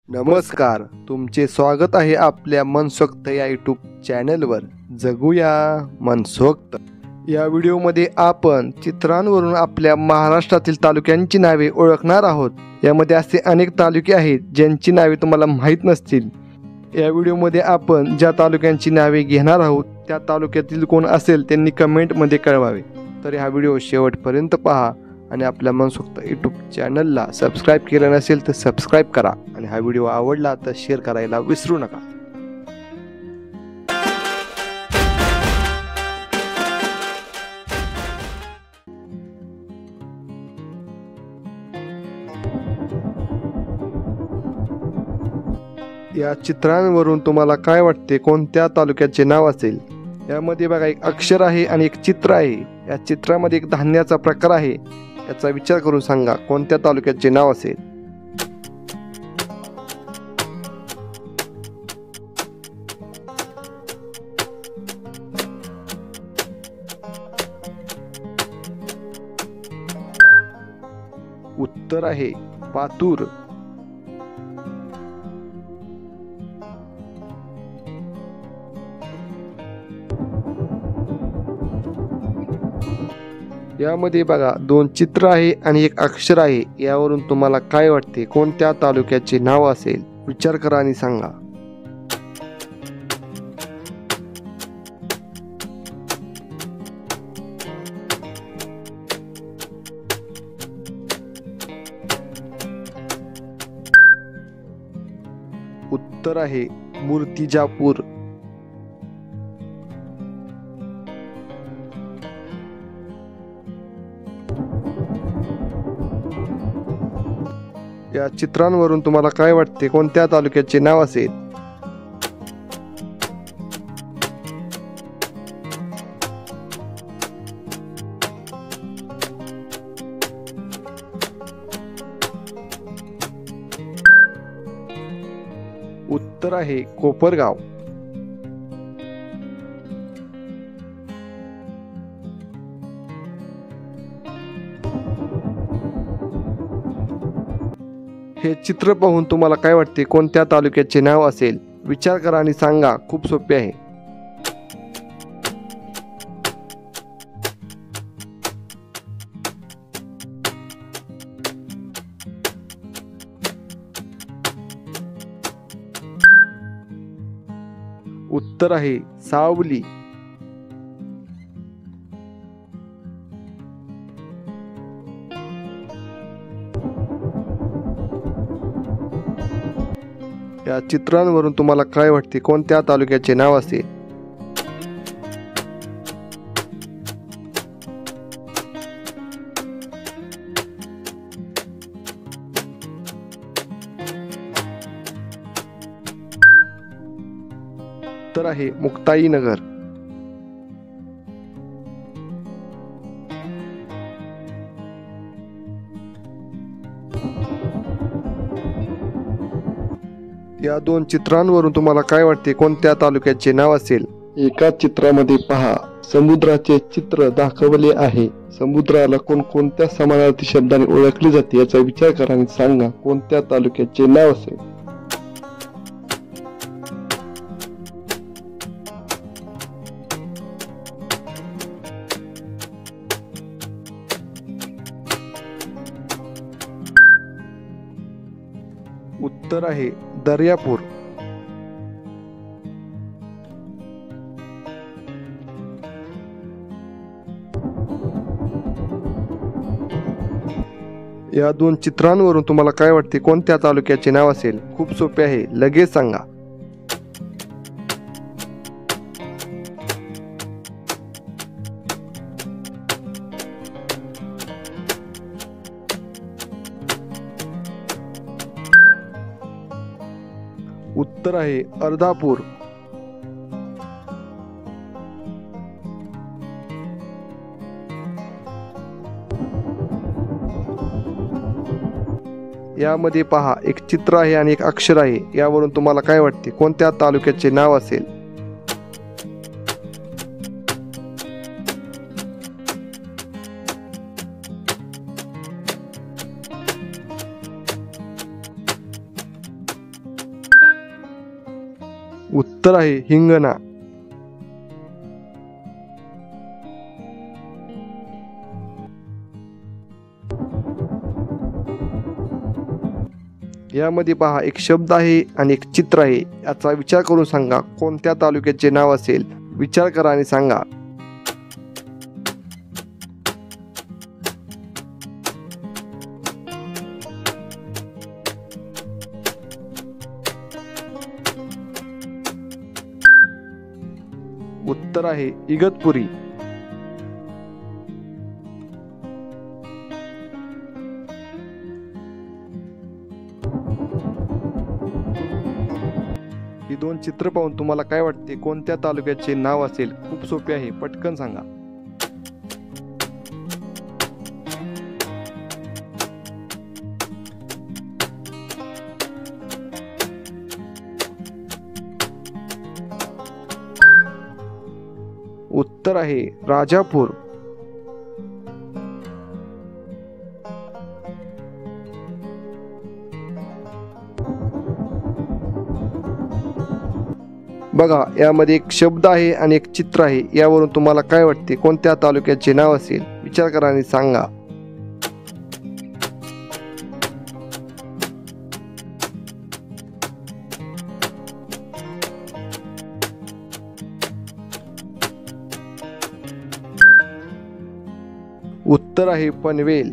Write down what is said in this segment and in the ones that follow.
नमस्कार, तुमचे स्वागत आहे आपल्या मनसोक्त या यूट्यूब चॅनलवर. जगूया मनसोक्त. या व्हिडिओमध्ये आपण चित्रांवरून आपल्या महाराष्ट्रातील तालुक्यांची नावे ओळखणार आहोत. यामध्ये असे अनेक तालुके आहेत ज्यांची नावे तुम्हाला माहीत नसतील. या व्हिडिओमध्ये आपण ज्या तालुक्यांची नावे घेणार आहोत त्या तालुक्यातील कोण असेल त्यांनी कमेंटमध्ये कळवावे. तर हा व्हिडिओ शेवटपर्यंत पहा आणि आपल्या मनसोक्त यूट्यूब चॅनलला सबस्क्राईब केलं नसेल तर सबस्क्राईब करा आणि हा व्हिडिओ आवडला तर शेअर करायला विसरू नका. या चित्रांवरून तुम्हाला काय वाटते कोणत्या तालुक्याचे नाव असेल? यामध्ये बघा एक अक्षर आहे आणि एक चित्र आहे. या चित्रामध्ये एक धान्याचा प्रकार आहे. याचा विचार करून सांगा कोणत्या तालुक्याचे नाव असेल. उत्तर आहे पातूर. यामध्ये बघा दोन चित्र आहे आणि एक अक्षर आहे. यावरून तुम्हाला काय वाटते कोणत्या तालुक्याचे नाव असेल? विचार करा आणि सांगा. उत्तर आहे मूर्तिजापूर. या चित्रांवरून तुम्हाला काय वाटते कोणत्या तालुक्याचे नाव असेल? उत्तर आहे कोपरगाव. हे चित्र पाहून तुम्हाला काय वाटते कोणत्या तालुक्याचे नाव असेल? विचार करा आणि सांगा. खूप सोपे आहे. उत्तर आहे सावली. या चित्रांवरून तुम्हाला काय वाटते कोणत्या तालुक्याचे नाव असेल? उत्तर आहे मुक्ताईनगर. या दोन चित्रांवरून तुम्हाला काय वाटते कोणत्या तालुक्याचे नाव असेल? एका चित्रामध्ये पहा समुद्राचे चित्र दाखवले आहे. समुद्राला कोणकोणत्या समानार्थी शब्दाने ओळखले जाते याचा विचार करा आणि सांगा कोणत्या तालुक्याचे नाव असेल? उत्तर आहे दर्यापूर. या दोन चित्रांवरून तुम्हाला काय वाटते कोणत्या तालुक्याचे नाव असेल? खूप सोपे आहे. लगेच सांगा. उत्तर आहे अर्धापूर. यामध्ये पहा एक चित्र आहे आणि एक अक्षर आहे. यावरून तुम्हाला काय वाटते कोणत्या तालुक्याचे नाव असेल? उत्तर आहे हिंगणा. यामध्ये पहा एक शब्द आहे आणि एक चित्र आहे. याचा विचार करून सांगा कोणत्या तालुक्याचे नाव असेल. विचार करा आणि सांगा. उत्तर आहे इगतपुरी. ही दोन चित्र पाहून तुम्हाला काय वाटते कोणत्या तालुक्याचे नाव असेल. खूप सोपे आहे, पटकन सांगा. उत्तर आहे राजापूर. बघा यामध्ये एक शब्द आहे आणि एक चित्र आहे. यावरून तुम्हाला काय वाटते कोणत्या तालुक्याचे नाव असेल. विचार करा आणि सांगा. उत्तर आहे पनवेल.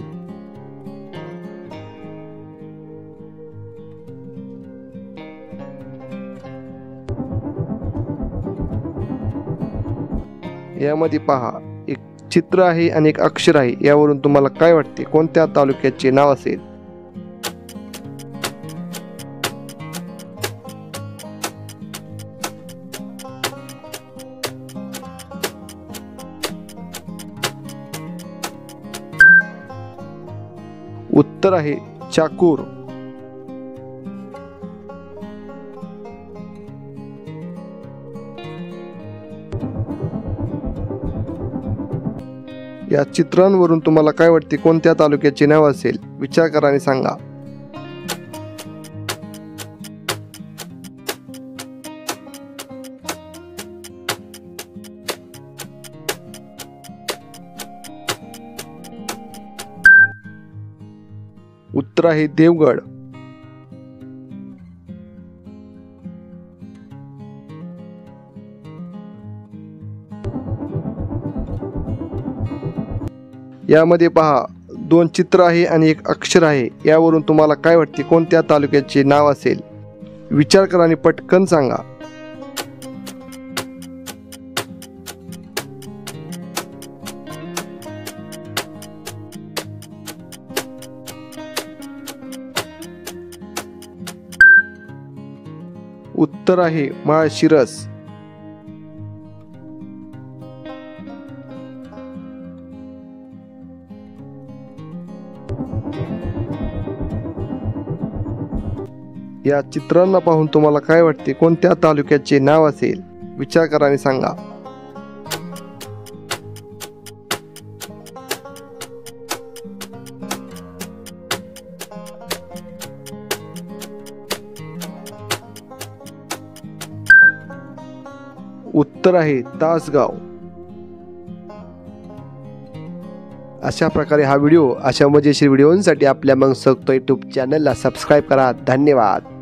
यामध्ये पहा एक चित्र आहे आणि एक अक्षर आहे. यावरून तुम्हाला काय वाटते कोणत्या तालुक्याचे नाव असेल. उत्तर आहे चाकूर. या चित्रांवरून तुम्हाला काय वाटते कोणत्या तालुक्याचे नाव असेल. विचार करा आणि सांगा. उत्तर आहे देवगड. यामध्ये पहा दोन चित्र आहे आणि एक अक्षर आहे. यावरून तुम्हाला काय वाटते कोणत्या तालुक्याचे नाव असेल. विचार करा आणि पटकन सांगा. उत्तर आहे माळशिरस. या चित्रांना पाहून तुम्हाला काय वाटते कोणत्या तालुक्याचे नाव असेल. विचार करा आणि सांगा. उत्तर आहे तासगाव. अशा प्रकारे हा व्हिडिओ अशा मजेशीर व्हिडिओंसाठी आपल्या मनसोक्त यूट्यूब चॅनलला सबस्क्राईब करा. धन्यवाद.